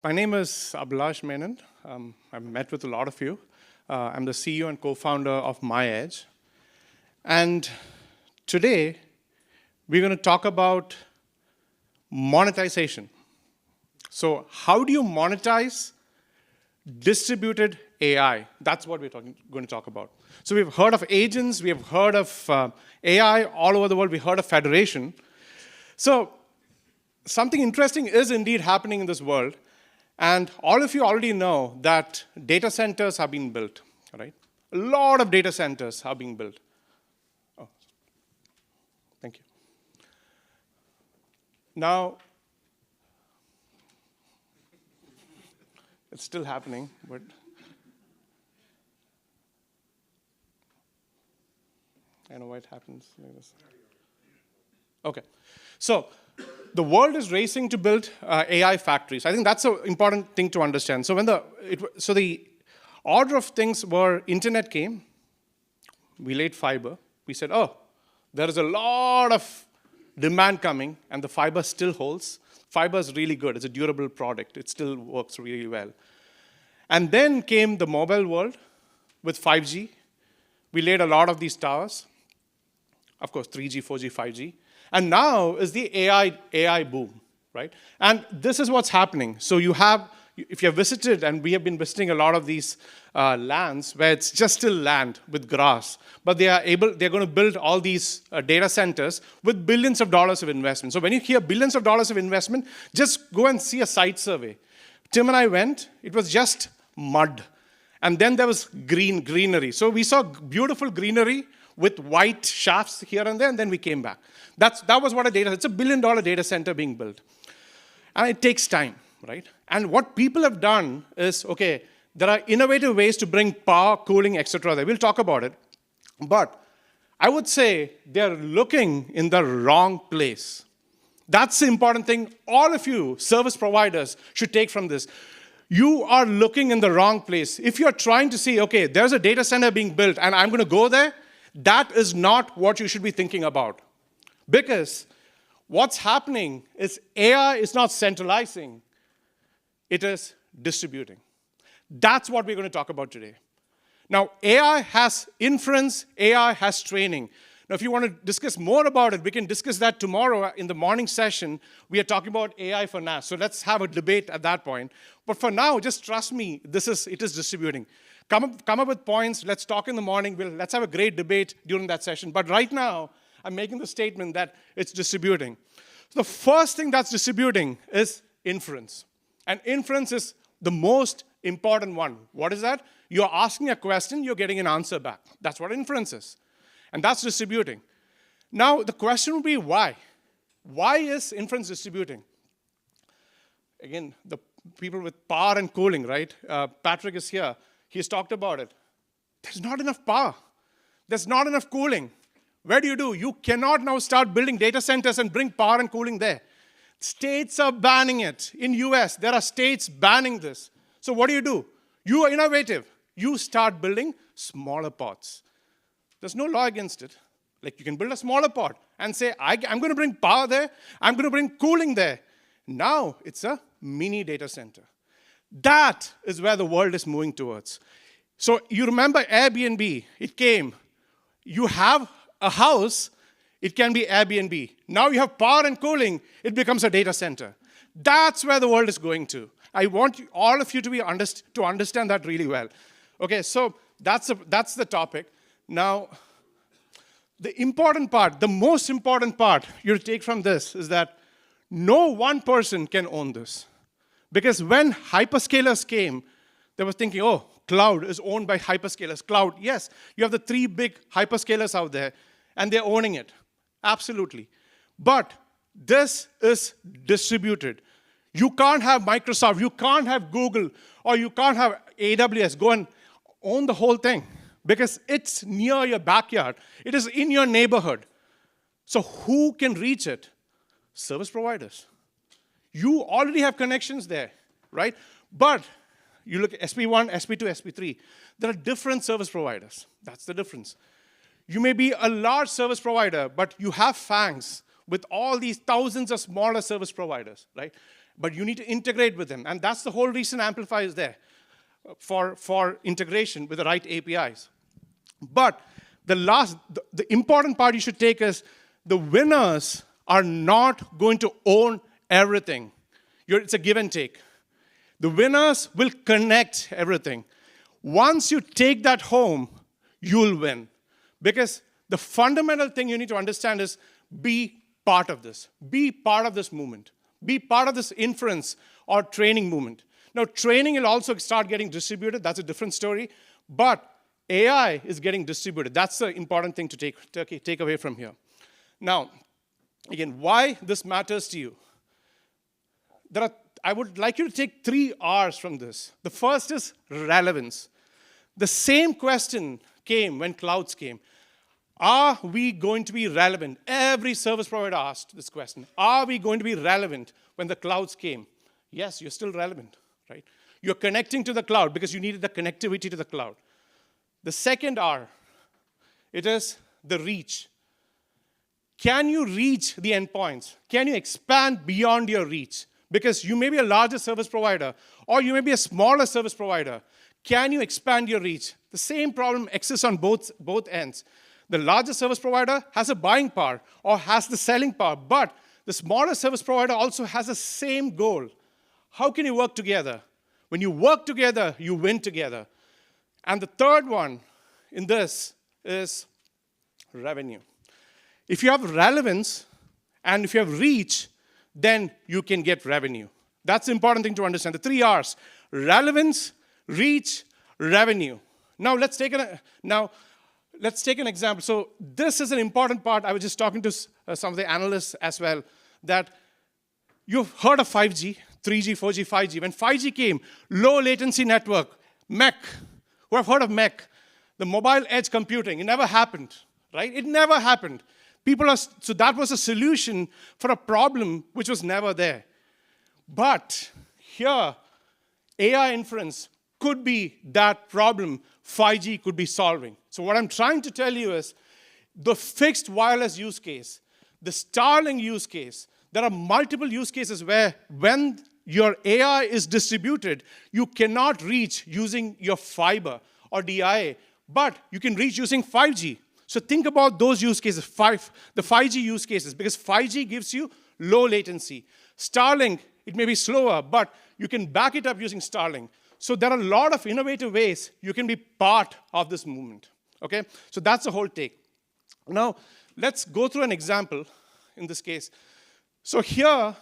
My name is Abhilash Menon. I've met with a lot of you. I'm the CEO and co-founder of MaiaEdge. And today, we're going to talk about monetization. So how do you monetize distributed AI? That's what we're going to talk about. So we've heard of agents, we have heard of AI all over the world, we heard of federation. So something interesting is indeed happening in this world. And all of you already know that data centers have been built, right? A lot of data centers are being built. Oh, thank you. Now, it's still happening, but I know why it happens like this. Okay, so the world is racing to build AI factories. I think that's an important thing to understand. So the order of things were internet came, we laid fiber, we said, oh, there is a lot of demand coming, and the fiber still holds. Fiber is really good. It's a durable product. It still works really well. And then came the mobile world with 5G. We laid a lot of these towers. Of course, 3G, 4G, 5G. And now is the AI boom, right? And this is what's happening. So you have, if you have visited, and we have been visiting a lot of these lands where it's just still land with grass, but they're going to build all these data centers with billions of dollars of investment. So when you hear billions of dollars of investment, just go and see a site survey. Tim and I went, it was just mud. And then there was greenery. So we saw beautiful greenery with white shafts here and there, and then we came back. That was what it's $1 billion data center being built. And it takes time, right? And what people have done is, okay, there are innovative ways to bring power, cooling, etc. We'll talk about it. But I would say they're looking in the wrong place. That's the important thing all of you service providers should take from this. You are looking in the wrong place. If you're trying to see, okay, there's a data center being built and I'm going to go there, that is not what you should be thinking about. Because what's happening is AI is not centralizing, it is distributing. That's what we're going to talk about today. Now, AI has inference, AI has training. Now, if you want to discuss more about it, we can discuss that tomorrow in the morning session. We are talking about AI for NAS, so let's have a debate at that point. But for now, just trust me, it is distributing. Come up with points, let's talk in the morning, let's have a great debate during that session. But right now, I'm making the statement that it's distributing. So the first thing that's distributing is inference. And inference is the most important one. What is that? You're asking a question, you're getting an answer back. That's what inference is. And that's distributing. Now, the question would be why? Why is inference distributing? Again, the people with power and cooling, right? Patrick is here. He's talked about it. There's not enough power. There's not enough cooling. Where do? You cannot now start building data centers and bring power and cooling there. States are banning it. In US, there are states banning this. So what do? You are innovative. You start building smaller pods. There's no law against it. Like you can build a smaller pod and say, I'm going to bring power there. I'm going to bring cooling there. Now it's a mini data center. That is where the world is moving towards. So you remember Airbnb, it came. You have a house, it can be Airbnb. Now you have power and cooling, it becomes a data center. That's where the world is going to. I want all of you to understand that really well. Okay, so that's the topic. Now, the important part, the most important part you'll take from this is that no one person can own this. Because when hyperscalers came, they were thinking, oh, cloud is owned by hyperscalers. Cloud, yes, you have the 3 big hyperscalers out there, and they're owning it. Absolutely. But this is distributed. You can't have Microsoft, you can't have Google, or you can't have AWS go and own the whole thing. Because it's near your backyard. It is in your neighborhood. So who can reach it? Service providers. You already have connections there, right? But you look at SP1, SP2, SP3. There are different service providers. That's the difference. You may be a large service provider, but you have FANGs with all these thousands of smaller service providers, right? but you need to integrate with them. And that's the whole reason Mplify is there, for integration with the right APIs. But the important part you should take is the winners are not going to own everything. It's a give and take. The winners will connect everything. Once you take that home, you'll win. Because the fundamental thing you need to understand is be part of this. Be part of this movement. Be part of this inference or training movement. Now, training will also start getting distributed. That's a different story. But AI is getting distributed. That's the important thing to take away from here. Now, again, why this matters to you. I would like you to take 3 R's from this. The first is relevance. The same question came when clouds came. Are we going to be relevant? Every service provider asked this question. Are we going to be relevant when the clouds came? Yes, you're still relevant, right? You're connecting to the cloud because you needed the connectivity to the cloud. The second R, it is the reach. Can you reach the endpoints? Can you expand beyond your reach? Because you may be a larger service provider, or you may be a smaller service provider. Can you expand your reach? The same problem exists on both ends. The larger service provider has a buying power or has the selling power, but the smaller service provider also has the same goal. How can you work together? When you work together, you win together. And the third one in this is revenue. If you have relevance and if you have reach, then you can get revenue. That's the important thing to understand. The 3 R's: relevance, reach, revenue. Now let's take an example. So this is an important part. I was just talking to some of the analysts as well, that you've heard of 5G, 3G, 4G, 5G. When 5G came, low latency network, MEC. Who have heard of MEC? The mobile edge computing. It never happened, right? It never happened. So that was a solution for a problem which was never there. But here, AI inference could be that problem 5G could be solving. So what I'm trying to tell you is the fixed wireless use case, the Starlink use case, there are multiple use cases where when your AI is distributed, you cannot reach using your fiber or DIA, but you can reach using 5G. So think about those use cases, the 5G use cases, because 5G gives you low latency. Starlink, it may be slower, but you can back it up using Starlink. So there are a lot of innovative ways you can be part of this movement, okay? So that's the whole take. Now, let's go through an example in this case. So here,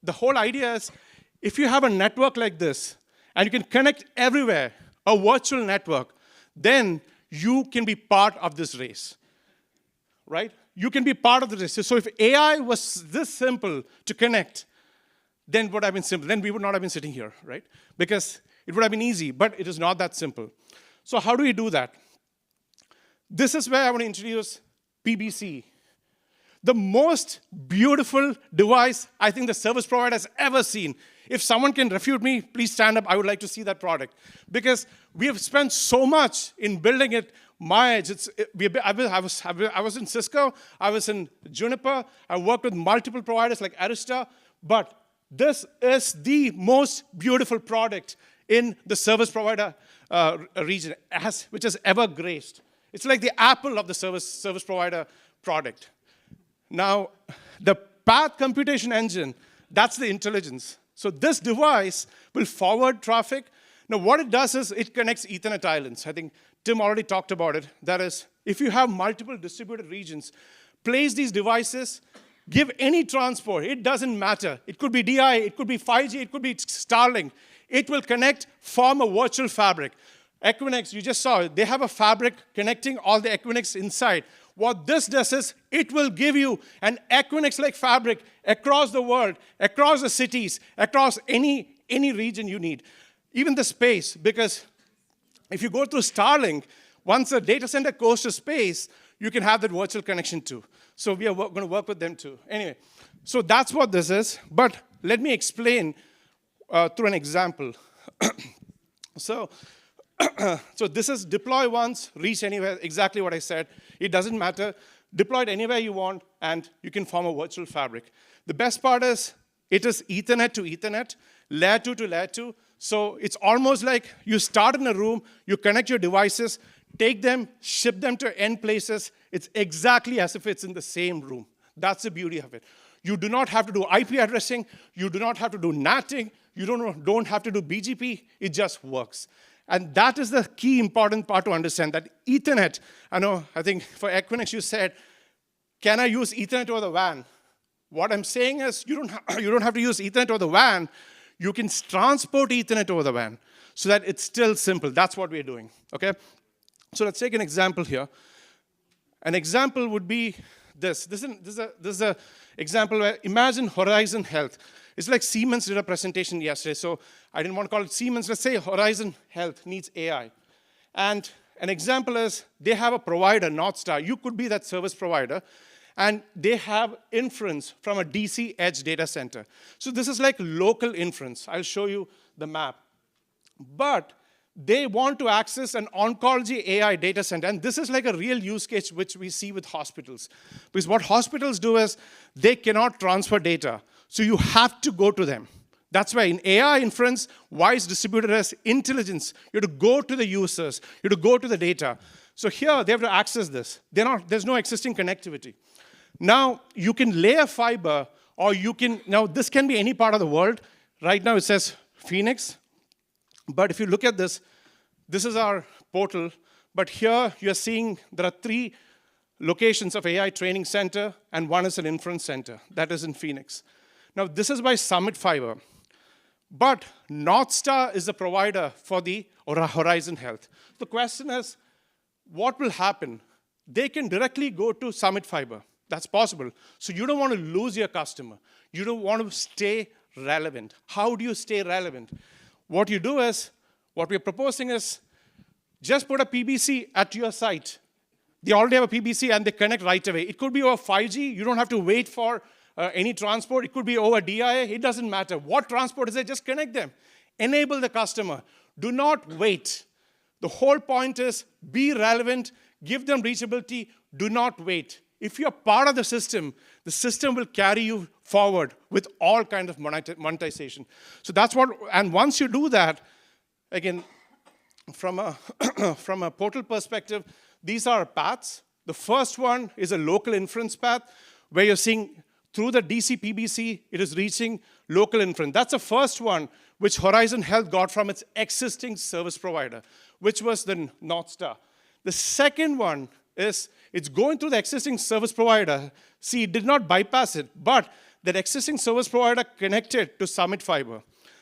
the whole idea is, if you have a network like this, and you can connect everywhere, a virtual network, then you can be part of this race, right? You can be part of the race. So if AI was this simple to connect, then would have been simple. Then we would not have been sitting here, right? Because it would have been easy, but it is not that simple. So how do we do that? This is where I want to introduce PBC. The most beautiful device I think the service provider has ever seen. If someone can refute me, please stand up. I would like to see that product. Because we have spent so much in building it. MaiaEdge, I was in Cisco, I was in Juniper, I worked with multiple providers like Arista, but this is the most beautiful product in the service provider region, which has ever graced. It's like the Apple of the service provider product. Now, the path computation engine, that's the intelligence. So this device will forward traffic. Now, what it does is it connects Ethernet islands. I think Tim already talked about it. That is, if you have multiple distributed regions, place these devices, give any transport. It doesn't matter. It could be DI, it could be 5G, it could be Starlink. It will connect, form a virtual fabric. Equinix, you just saw it. They have a fabric connecting all the Equinix inside. What this does is it will give you an Equinix-like fabric across the world, across the cities, across any region you need. Even the space, because if you go through Starlink, once a data center goes to space, you can have that virtual connection too. So we are going to work with them too. Anyway, so that's what this is. But let me explain through an example. So this is deploy once, reach anywhere, exactly what I said. It doesn't matter. Deploy it anywhere you want, and you can form a virtual fabric. The best part is it is Ethernet to Ethernet, layer 2 to layer 2. So it's almost like you start in a room, you connect your devices, take them, ship them to end places. It's exactly as if it's in the same room. That's the beauty of it. You do not have to do IP addressing. You do not have to do NATing. You don't have to do BGP. It just works. And that is the key important part to understand, that Ethernet, I think for Equinix you said, can I use Ethernet over the WAN? What I'm saying is you don't have to use Ethernet over the WAN. You can transport Ethernet over the WAN so that it's still simple. That's what we're doing, okay? So let's take an example here. An example would be this. This is an example where imagine Horizon Health. It's like Siemens did a presentation yesterday, so I didn't want to call it Siemens. Let's say Horizon Health needs AI. And an example is they have a provider, Northstar. You could be that service provider. And they have inference from a DC edge data center. So this is like local inference. I'll show you the map. But they want to access an oncology AI data center. And this is like a real use case which we see with hospitals. Because what hospitals do is they cannot transfer data. So you have to go to them. That's why in AI inference, why it's distributed as intelligence. You have to go to the users. You have to go to the data. So here, they have to access this. There's no existing connectivity. Now, you can lay a fiber, or you can, now this can be any part of the world. Right now, it says Phoenix. But if you look at this, this is our portal. But here, you're seeing there are 3 locations of AI training center, and 1 is an inference center. That is in Phoenix. Now, this is by Summit Fiber. But Northstar is the provider for the Horizon Health. The question is, what will happen? They can directly go to Summit Fiber. That's possible. So you don't want to lose your customer. You don't want to stay relevant. How do you stay relevant? What you do is, what we're proposing is, just put a PBC at your site. They already have a PBC and they connect right away. It could be over 5G. You don't have to wait for any transport. It could be over DIA. It doesn't matter. What transport is it? Just connect them. Enable the customer. Do not wait. The whole point is be relevant, give them reachability, do not wait. If you're part of the system will carry you forward with all kinds of monetization. So that's what, and once you do that, again, from a portal perspective, these are paths. The first one is a local inference path, where you're seeing through the DC PBC, it is reaching local inference. That's the first one which Horizon Health got from its existing service provider, which was the Northstar. The second one is it's going through the existing service provider. See, it did not bypass it, but that existing service provider connected to Summit Fiber.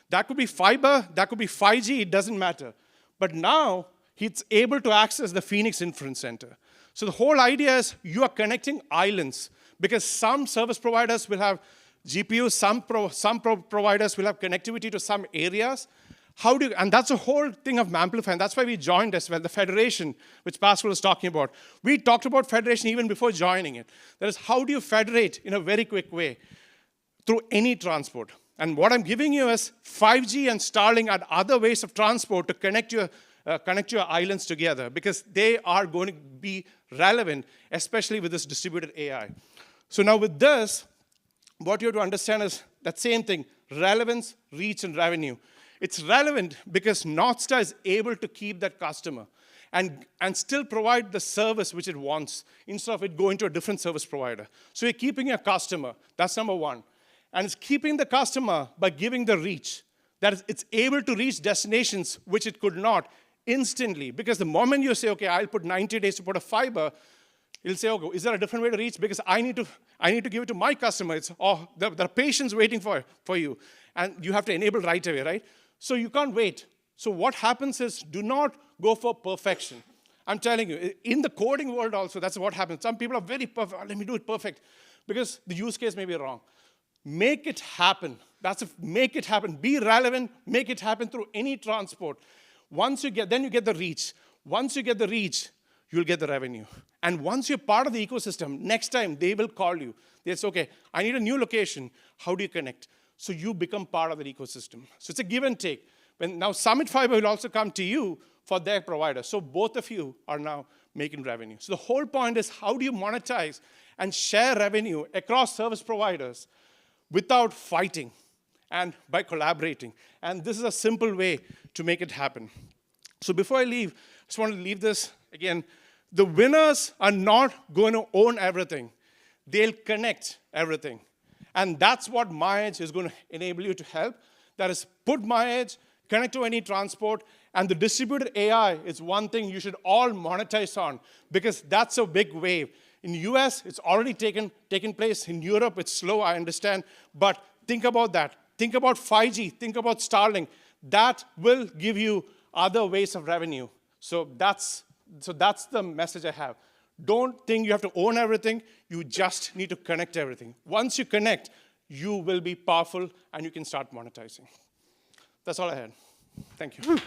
That could be fiber, that could be 5G, it doesn't matter. But now, it's able to access the Phoenix Inference Center. So the whole idea is you are connecting islands, because some service providers will have GPUs, some providers will have connectivity to some areas. And that's the whole thing of Mplify, and that's why we joined as well, the federation, which Pascal was talking about. We talked about federation even before joining it. That is, how do you federate in a very quick way through any transport? And what I'm giving you is 5G and Starlink and other ways of transport to connect your islands together, because they are going to be relevant, especially with this distributed AI. So now with this, what you have to understand is that same thing, relevance, reach, and revenue. It's relevant because Northstar is able to keep that customer and still provide the service which it wants, instead of it going to a different service provider. So you're keeping your customer, that's number one. And it's keeping the customer by giving the reach. That is, it's able to reach destinations which it could not instantly. Because the moment you say, okay, I'll put 90 days to put a fiber, it'll say, okay, is there a different way to reach? Because I need to give it to my customer. There are patients waiting for you. And you have to enable right away, right? So you can't wait. So what happens is, do not go for perfection. I'm telling you, in the coding world also, that's what happens. Some people are very perfect. Let me do it perfect. Because the use case may be wrong. Make it happen. Make it happen. Be relevant. Make it happen through any transport. Then you get the reach. Once you get the reach, you'll get the revenue. And once you're part of the ecosystem, next time they will call you. They say, okay, I need a new location. How do you connect? So you become part of the ecosystem. So it's a give and take. Now Summit Fiber will also come to you for their provider. So both of you are now making revenue. So the whole point is, how do you monetize and share revenue across service providers without fighting? and by collaborating. And this is a simple way to make it happen. So before I leave, I just want to leave this again. The winners are not going to own everything. They'll connect everything. And that's what MaiaEdge is going to enable you to help. That is, put MaiaEdge, connect to any transport, and the distributed AI is one thing you should all monetize on, because that's a big wave. In the US, it's already taken place. In Europe, it's slow, I understand. But think about that. Think about 5G. Think about Starlink. That will give you other ways of revenue. So that's the message I have. Don't think you have to own everything. You just need to connect everything. Once you connect, you will be powerful, and you can start monetizing. That's all I had. Thank you.